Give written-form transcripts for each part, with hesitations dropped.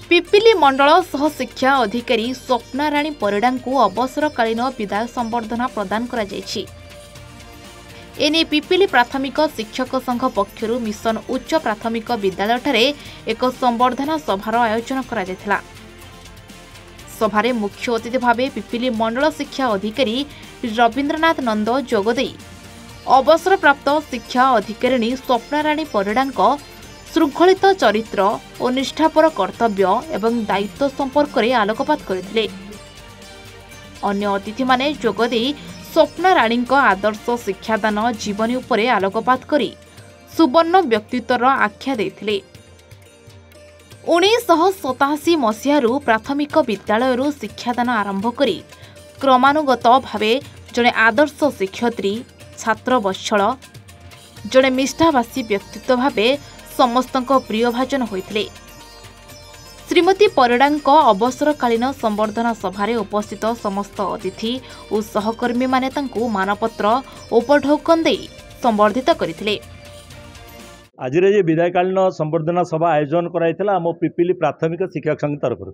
पिपिली मंडल सह शिक्षा अधिकारी स्वप्ना राणी परिडा को अवसरकालीन विदाय संबर्धना प्रदान करा जायछि। एने पिपिली प्राथमिक शिक्षक संघ पक्षर मिशन उच्च प्राथमिक विद्यालय ठारे एक संबर्धना सभार आयोजन करा जायथिला। सभारे मुख्य अतिथि भावे पिपिली मंडल शिक्षा अधिकारी रवींद्रनाथ नंद जोगदेई अवसरप्राप्त शिक्षा अधिकारिणी स्वप्ना राणी परिडा श्रृंखलित चरित्र और निष्ठापर कर्तव्य एवं दायित्व संपर्क में आलोकपात करथिले। अन्य अतिथि माने जोगदेई स्वप्ना राणी आदर्श शिक्षादान जीवनी उपरे आलोकपात करी सुवर्ण व्यक्तित्वर आख्या देथिले। 1987 मसीहारू प्राथमिक विद्यालय शिक्षादान आरंभ करी क्रमानुगत भावे जड़े आदर्श शिक्षयित्री छात्र वत्सल जड़े निष्ठावासी व्यक्तित्व भावे समस्तक प्रियभाजन होइथिले। श्रीमती परिडा अवसरकालीन संबर्धना सभारे उपस्थित समस्त अतिथि और सहकर्मी माने तांकु मानपत्र उपढौकन दे संबर्धित करथिले। आज रे विदायकालीन संबर्धना सभा आयोजन कराइथिला आम पिपिली प्राथमिक शिक्षक संघ तरफ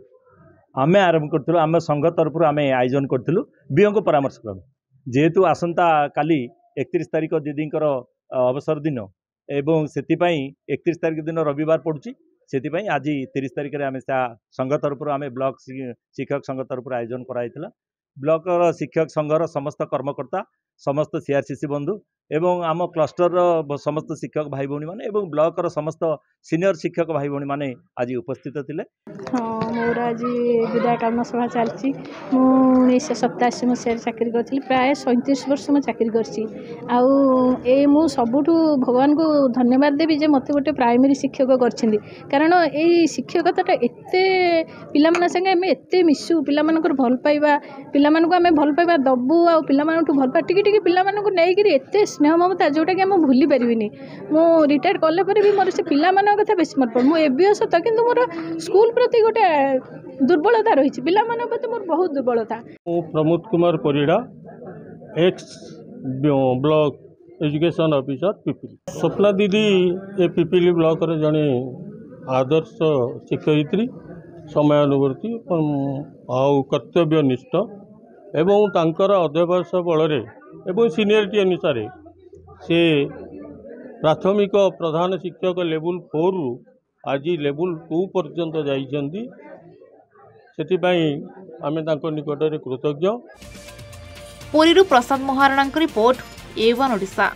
आमे आरंभ करथिलु। आमे संघ तरफ आमे आयोजन करथिलु बीओ को परामर्श क्रम जेहेतु आसंता काली 31 तारिख दीदींकर अवसर दिन एवं से 31 तारिख दिन रविवार पड़ुची से आज 30 तारिख में आम संघ तरफ आम ब्लॉक शिक्षक संघ तरफ आयोजन कराइथिला। ब्लॉक शिक्षक संघर समस्त कर्मकर्ता समस्त सीआरसीसी बंधु एवं आम क्लस्टर समस्त शिक्षक भाई भौणी माने एवं ब्लॉक समस्त सीनियर शिक्षक भाई भौणी माने आज उपस्थित थिले। हाँ मोर आज विदायकालीन सभा चलती। 1987 मसीह चाकरी करी प्राय 37 वर्ष मैं चाकरी कर सबुठ भगवान को धन्यवाद देवी जे मत गोटे प्राइमरी शिक्षक कर कारण ये शिक्षकता एत पिला संगे आम एत मिसु पिला भल पाइबा पिला आम भल पाइबा दबू आ पिला भल पा टिके पिला नहीं एत स्नेह ममता जोटा कि आम भूली पारिनी। मु रिटायर कले भी मोर से पिला कथा बेसी मन पड़े मुझे एबी सत कि मोर स्कूल प्रति गोटे दुर्बलता रही पिला प्रति मोर बहुत दुर्बलता। Pramod Kumar Parida x block education officer Pipili. Swapna दीदी ए पिपिली ब्लॉक रे जने आदर्श शिक्षयित्री समयानुवर्ती आउ कर्तव्यनिष्ठ एवं तांकर अध्यवसाय बल एवं सीनियरिटी अनुसार से प्राथमिक प्रधान शिक्षक लेवल 4 रु आज लेवल 2 पर्यंत जाइछन्ती। सेतिबाई आमे तांको निकटरे कृतज्ञ। पुरीरू प्रसाद महाराणा रिपोर्ट A1 ओडिशा।